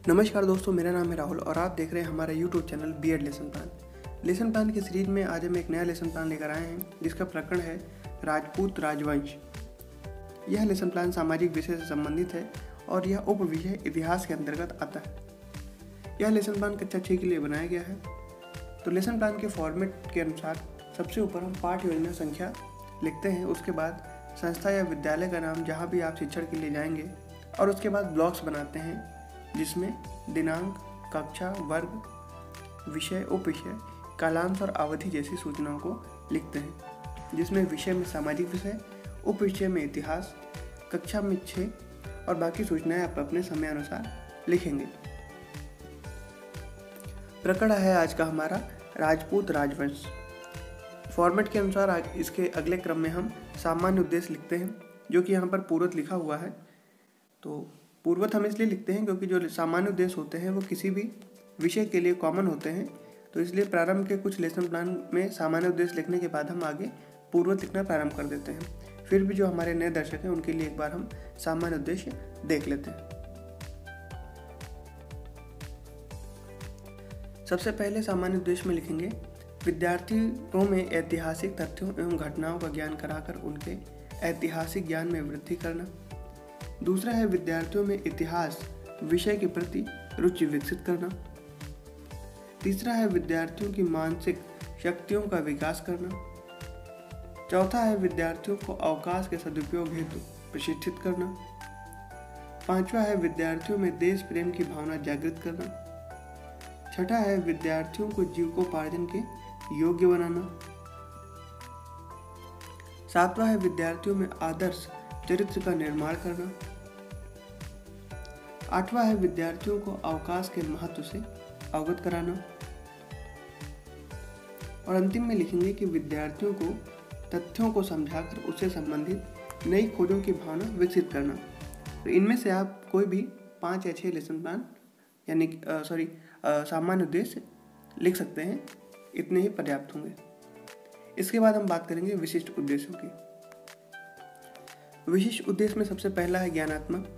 नमस्कार दोस्तों, मेरा नाम है राहुल और आप देख रहे हैं हमारा YouTube channel BEd lesson plan. Lesson plan की सीरीज में आज हम एक नया लेसन प्लान लेकर आए हैं जिसका प्रकरण है राजपूत राजवंश। यह लेसन प्लान सामाजिक विषय से संबंधित है और यह उप विषय इतिहास के अंतर्गत आता है। यह लेसन प्लान कक्षा 6 के लिए बनाया गया है। तो लेसन प्लान के फॉर्मेट के अनुसार सबसे ऊपर हम पाठ योजना संख्या लिखते हैं, उसके बाद संस्था या विद्यालय का नाम जहाँ भी आप शिक्षण के लिए जाएंगे, और उसके बाद ब्लॉक्स बनाते हैं जिसमें दिनांक, कक्षा, वर्ग, विषय, उपविषय, कालांश और अवधि जैसी सूचनाओं को लिखते हैं, जिसमें विषय में सामाजिक विषय, उपविषय में इतिहास, कक्षा में 6 और बाकी सूचनाएं आप अपने समय अनुसार लिखेंगे। प्रकरण है आज का हमारा राजपूत राजवंश। फॉर्मेट के अनुसार इसके अगले क्रम में हम सामान्य उद्देश्य लिखते हैं, जो कि यहाँ पर पूर्वत लिखा हुआ है। तो पूर्वत हम इसलिए लिखते हैं क्योंकि जो सामान्य उद्देश्य होते हैं वो किसी भी विषय के लिए कॉमन होते हैं। तो इसलिए प्रारंभ के कुछ लेसन प्लान में सामान्य उद्देश्य लिखने के बाद हम आगे पूर्वत लिखना प्रारंभ कर देते हैं। फिर भी जो हमारे नए दर्शक हैं उनके लिए एक बार हम सामान्य उद्देश्य देख लेते हैं। सबसे पहले सामान्य उद्देश्य में लिखेंगे विद्यार्थियों में ऐतिहासिक तथ्यों एवं घटनाओं का ज्ञान कराकर उनके ऐतिहासिक ज्ञान में वृद्धि करना। दूसरा है विद्यार्थियों में इतिहास विषय के प्रति रुचि विकसित करना। तीसरा है विद्यार्थियों की मानसिक शक्तियों का विकास करना। चौथा है विद्यार्थियों को अवकाश के सदुपयोग हेतु प्रशिक्षित करना। पांचवा है विद्यार्थियों में देश प्रेम की भावना जागृत करना। छठा है विद्यार्थियों को जीविकोपार्जन के योग्य बनाना। सातवां है विद्यार्थियों में आदर्श चरित्र का निर्माण करना। आठवां है विद्यार्थियों को अवकाश के महत्व से अवगत कराना। और अंतिम में लिखेंगे कि विद्यार्थियों को तथ्यों को समझाकर उससे संबंधित नई खोजों की भावना विकसित करना। तो इनमें से आप कोई भी 5 या 6 लेसन प्लान यानी सामान्य उद्देश्य लिख सकते हैं, इतने ही पर्याप्त होंगे। इसके बाद हम बात करेंगे विशिष्ट उद्देश्यों की। विशिष्ट उद्देश्य में सबसे पहला है ज्ञानात्मक।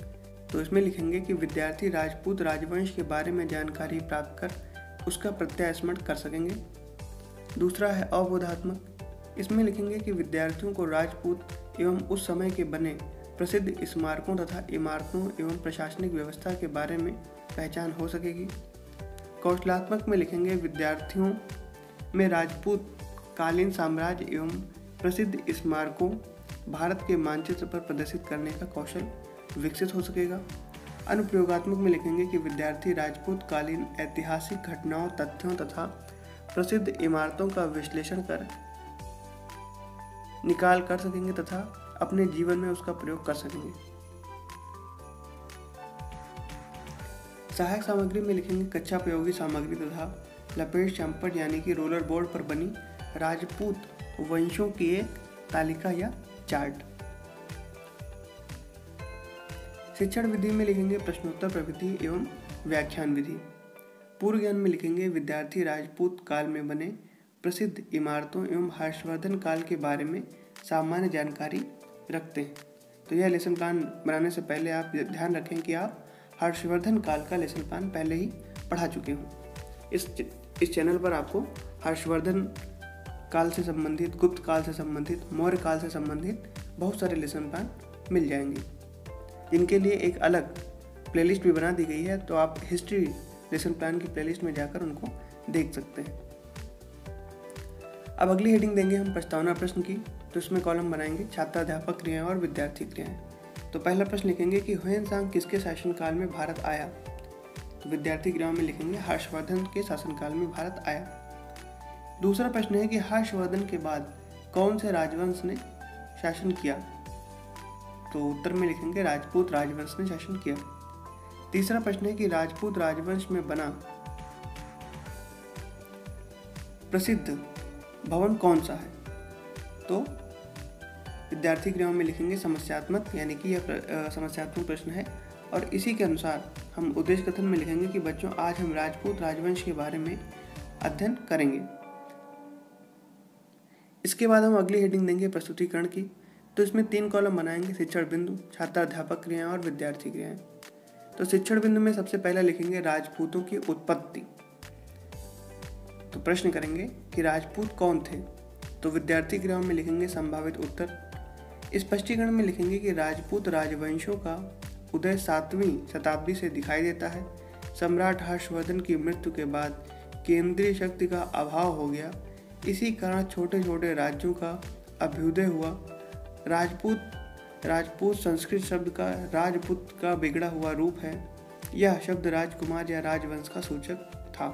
तो इसमें लिखेंगे कि विद्यार्थी राजपूत राजवंश के बारे में जानकारी प्राप्त कर उसका प्रत्यास्मरण कर सकेंगे। दूसरा है अवबोधात्मक। इसमें लिखेंगे कि विद्यार्थियों को राजपूत एवं उस समय के बने प्रसिद्ध स्मारकों तथा इमारतों एवं प्रशासनिक व्यवस्था के बारे में पहचान हो सकेगी। कौशलात्मक में लिखेंगे विद्यार्थियों में राजपूत कालीन साम्राज्य एवं प्रसिद्ध स्मारकों भारत के मानचित्र पर प्रदर्शित करने का कौशल विकसित हो सकेगा। अनुप्रयोगात्मक में लिखेंगे कि विद्यार्थी राजपूत कालीन ऐतिहासिक घटनाओं, तथ्यों तथा प्रसिद्ध इमारतों का विश्लेषण कर निकाल कर सकेंगे तथा अपने जीवन में उसका प्रयोग कर सकेंगे। सहायक सामग्री में लिखेंगे कक्षा उपयोगी सामग्री तथा लपेट चंपट यानी कि रोलर बोर्ड पर बनी राजपूत वंशों की एक तालिका या चार्ट। शिक्षण विधि में लिखेंगे प्रश्नोत्तर प्रविधि एवं व्याख्यान विधि। पूर्व ज्ञान में लिखेंगे विद्यार्थी राजपूत काल में बने प्रसिद्ध इमारतों एवं हर्षवर्धन काल के बारे में सामान्य जानकारी रखते हैं। तो यह लेसन प्लान बनाने से पहले आप ध्यान रखें कि आप हर्षवर्धन काल का लेसन प्लान पहले ही पढ़ा चुके हों। इस चैनल पर आपको हर्षवर्धन काल से संबंधित, गुप्त काल से संबंधित, मौर्य काल से संबंधित बहुत सारे लेसन प्लान मिल जाएंगे, जिनके लिए एक अलग प्लेलिस्ट भी बना दी गई है। तो आप हिस्ट्री लेसन प्लान की प्लेलिस्ट में जाकर उनको देख सकते हैं। अब अगली हेडिंग देंगे हम प्रस्तावना प्रश्न की। तो इसमें कॉलम बनाएंगे छात्राध्यापक क्रियाएं और विद्यार्थी क्रियाएं। तो पहला प्रश्न लिखेंगे कि ह्वेनसांग किसके शासनकाल में भारत आया। तो विद्यार्थी क्रियाओं में लिखेंगे हर्षवर्धन के शासनकाल में भारत आया। दूसरा प्रश्न है कि हर्षवर्धन के बाद कौन से राजवंश ने शासन किया। तो उत्तर में लिखेंगे राजपूत राजवंश ने शासन किया। तीसरा प्रश्न है कि राजपूत राजवंश में बना प्रसिद्ध भवन कौन सा है। तो विद्यार्थी क्रियाओं में लिखेंगे समस्यात्मक, यानी कि यह समस्यात्मक प्रश्न है और इसी के अनुसार हम उद्देश्य कथन में लिखेंगे कि बच्चों आज हम राजपूत राजवंश के बारे में अध्ययन करेंगे। इसके बाद हम अगली हेडिंग देंगे प्रस्तुतिकरण की। तो इसमें 3 कॉलम बनाएंगे शिक्षण बिंदु, छात्राध्यापक क्रियाएं और विद्यार्थी क्रियाएं। तो शिक्षण बिंदु में सबसे पहला लिखेंगे राजपूतों की उत्पत्ति। तो प्रश्न करेंगे कि राजपूत कौन थे। तो विद्यार्थी गृह में लिखेंगे संभावित उत्तर। स्पष्टीकरण में लिखेंगे कि राजपूत राजवंशों का उदय 7वीं शताब्दी से दिखाई देता है। सम्राट हर्षवर्धन की मृत्यु के बाद केंद्रीय शक्ति का अभाव हो गया, इसी कारण छोटे छोटे राज्यों का अभ्युदय हुआ। राजपूत संस्कृत शब्द का राजपूत का बिगड़ा हुआ रूप है। यह शब्द राजकुमार या राजवंश का सूचक था।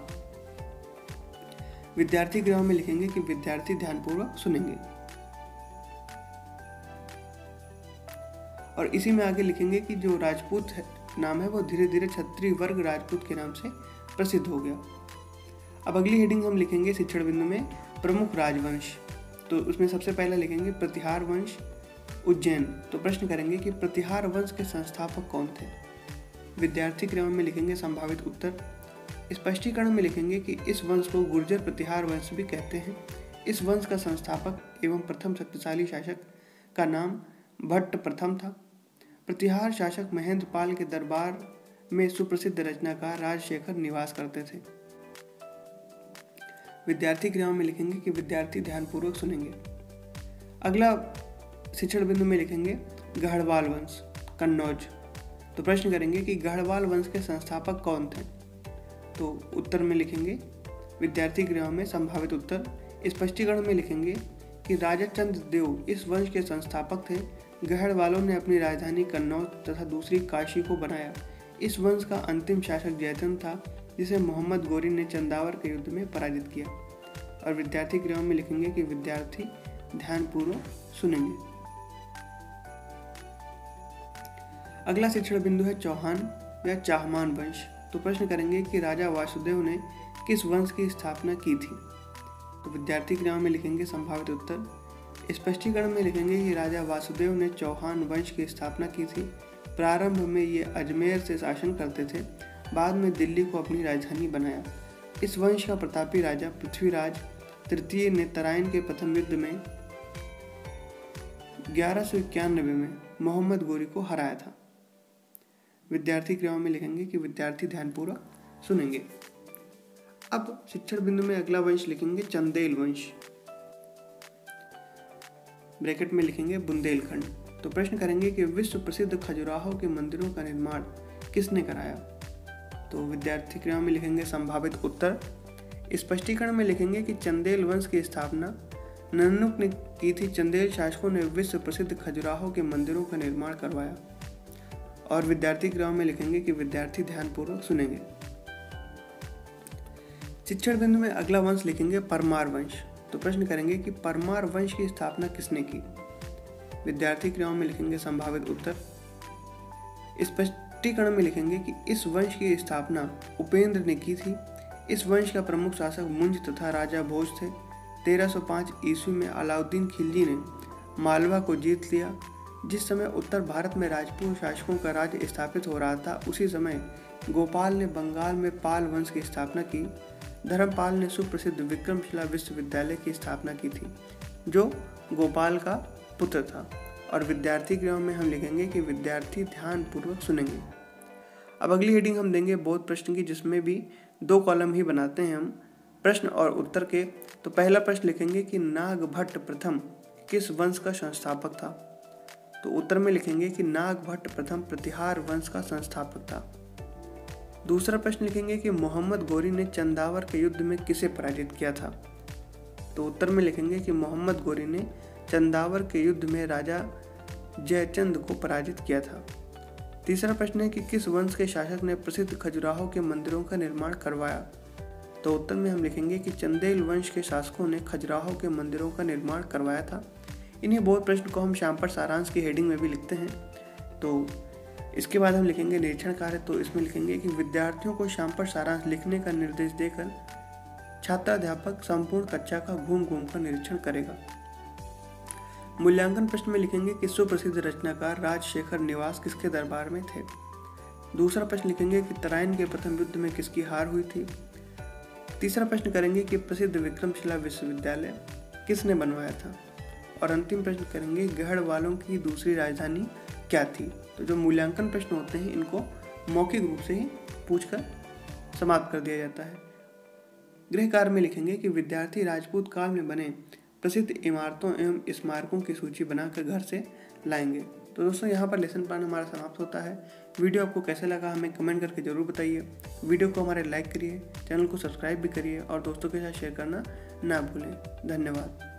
विद्यार्थी गृह में लिखेंगे कि विद्यार्थी ध्यानपूर्वक सुनेंगे और इसी में आगे लिखेंगे कि जो राजपूत नाम है वो धीरे धीरे क्षत्रिय वर्ग राजपूत के नाम से प्रसिद्ध हो गया। अब अगली हेडिंग हम लिखेंगे शिक्षण बिंदु में प्रमुख राजवंश। तो उसमें सबसे पहला लिखेंगे प्रतिहार वंश उज्जैन। तो प्रश्न करेंगे कि प्रतिहार वंश के संस्थापक कौन थे। विद्यार्थी क्रम में लिखेंगे संभावित उत्तर। स्पष्टीकरण में लिखेंगे कि इस वंश को गुर्जर प्रतिहार वंश भी कहते हैं। इस वंश का संस्थापक एवं प्रथम शक्तिशाली शासक का नाम भट्ट प्रथम था। प्रतिहार शासक महेंद्र पाल के दरबार में सुप्रसिद्ध रचनाकार राजशेखर निवास करते थे। विद्यार्थी गृह में लिखेंगे कि विद्यार्थी ध्यानपूर्वक सुनेंगे। अगला शिक्षण बिंदु में लिखेंगे गढ़वाल वंश कन्नौज। तो प्रश्न करेंगे कि गढ़वाल वंश के संस्थापक कौन थे। तो उत्तर में लिखेंगे विद्यार्थी गृह में संभावित उत्तर। स्पष्टीकरण में लिखेंगे कि राजा चंद्रदेव इस वंश के संस्थापक थे। गढ़वालों ने अपनी राजधानी कन्नौज तथा दूसरी काशी को बनाया। इस वंश का अंतिम शासक जयचंद था, जिसे मोहम्मद गोरी ने चंदावर के युद्ध में पराजित किया। और विद्यार्थी गृह में लिखेंगे कि विद्यार्थी ध्यानपूर्वक सुनेंगे। अगला शिक्षण बिंदु है चौहान या चाहमान वंश। तो प्रश्न करेंगे कि राजा वासुदेव ने किस वंश की स्थापना की थी। तो विद्यार्थी गृह में लिखेंगे संभावित उत्तर। स्पष्टीकरण में लिखेंगे कि राजा वासुदेव ने चौहान वंश की स्थापना की थी। प्रारंभ में ये अजमेर से शासन करते थे, बाद में दिल्ली को अपनी राजधानी बनाया। इस वंश का प्रतापी राजा पृथ्वीराज तृतीय ने तराइन के प्रथम युद्ध में 1191 में मोहम्मद गोरी को हराया था। विद्यार्थी गृह में लिखेंगे कि विद्यार्थी ध्यानपूर्वक सुनेंगे। अब शिक्षण बिंदु में अगला वंश लिखेंगे चंदेल वंश, ब्रैकेट में लिखेंगे बुंदेलखंड। तो प्रश्न करेंगे कि विश्व प्रसिद्ध खजुराहो के मंदिरों का निर्माण किसने कराया। तो विद्यार्थी गृह में लिखेंगे संभावित उत्तर। स्पष्टीकरण में लिखेंगे कि चंदेल वंश की स्थापना नन्नुक ने की थी। चंदेल शासकों ने विश्व प्रसिद्ध खजुराहो के मंदिरों का निर्माण करवाया। और विद्यार्थी गृह में लिखेंगे कि विद्यार्थी ध्यानपूर्वक सुनेंगे। शिक्षण बिंदु में अगला वंश लिखेंगे परमार वंश। तो प्रश्न करेंगे कि परमार वंश की स्थापना किसने की। विद्यार्थी गृह में लिखेंगे संभावित उत्तर। स्पष्टीकरण में लिखेंगे कि इस वंश की स्थापना उपेंद्र ने की थी। इस वंश का प्रमुख शासक मुंज तथा राजा भोज थे। 1305 ईस्वी में अलाउद्दीन खिलजी ने मालवा को जीत लिया। जिस समय उत्तर भारत में राजपूत शासकों का राज्य स्थापित हो रहा था, उसी समय गोपाल ने बंगाल में पाल वंश की स्थापना की। धर्मपाल ने सुप्रसिद्ध विक्रमशिला विश्वविद्यालय की स्थापना की थी, जो गोपाल का पुत्र था। और विद्यार्थी गृह में हम लिखेंगे कि विद्यार्थी ध्यानपूर्वक सुनेंगे। अब अगली हेडिंग हम देंगे बोध प्रश्न की, जिसमें भी 2 कॉलम ही बनाते हैं हम प्रश्न और उत्तर के। तो पहला प्रश्न लिखेंगे कि नागभट्ट प्रथम किस वंश का संस्थापक था। तो उत्तर में लिखेंगे कि नागभट्ट प्रथम प्रतिहार वंश का संस्थापक था। दूसरा प्रश्न लिखेंगे कि मोहम्मद गोरी ने चंदावर के युद्ध में किसे पराजित किया था। तो उत्तर में लिखेंगे कि मोहम्मद गोरी ने चंदावर के युद्ध में राजा जयचंद को पराजित किया था। तीसरा प्रश्न है कि किस वंश के शासक ने प्रसिद्ध खजुराहो के मंदिरों का निर्माण करवाया। तो उत्तर में हम लिखेंगे कि चंदेल वंश के शासकों ने खजुराहो के मंदिरों का निर्माण करवाया था। इन्हीं बोध प्रश्न को हम श्यामपट सारांश की हेडिंग में भी लिखते हैं। तो इसके बाद हम लिखेंगे निरीक्षण कार्य। तो इसमें लिखेंगे कि विद्यार्थियों को श्यामपट सारांश लिखने का निर्देश देकर छात्राध्यापक संपूर्ण कक्षा का घूम घूम कर निरीक्षण करेगा। मूल्यांकन प्रश्न में लिखेंगे कि सुप्रसिद्ध रचनाकार राजशेखर निवास किसके दरबार में थे। दूसरा प्रश्न लिखेंगे कि तराइन के प्रथम युद्ध में किसकी हार हुई थी। तीसरा प्रश्न करेंगे कि प्रसिद्ध विक्रमशिला विश्वविद्यालय किसने बनवाया था। और अंतिम प्रश्न करेंगे गढ़वालों की दूसरी राजधानी क्या थी। तो जो मूल्यांकन प्रश्न होते हैं इनको मौखिक रूप से ही पूछकर समाप्त कर दिया जाता है। गृह कार्य में लिखेंगे कि विद्यार्थी राजपूत काल में बने प्रसिद्ध इमारतों एवं स्मारकों की सूची बनाकर घर से लाएंगे। तो दोस्तों यहाँ पर लेसन प्लान हमारा समाप्त होता है। वीडियो आपको कैसे लगा हमें कमेंट करके ज़रूर बताइए। वीडियो को हमारे लाइक करिए, चैनल को सब्सक्राइब भी करिए और दोस्तों के साथ शेयर करना ना भूलें। धन्यवाद।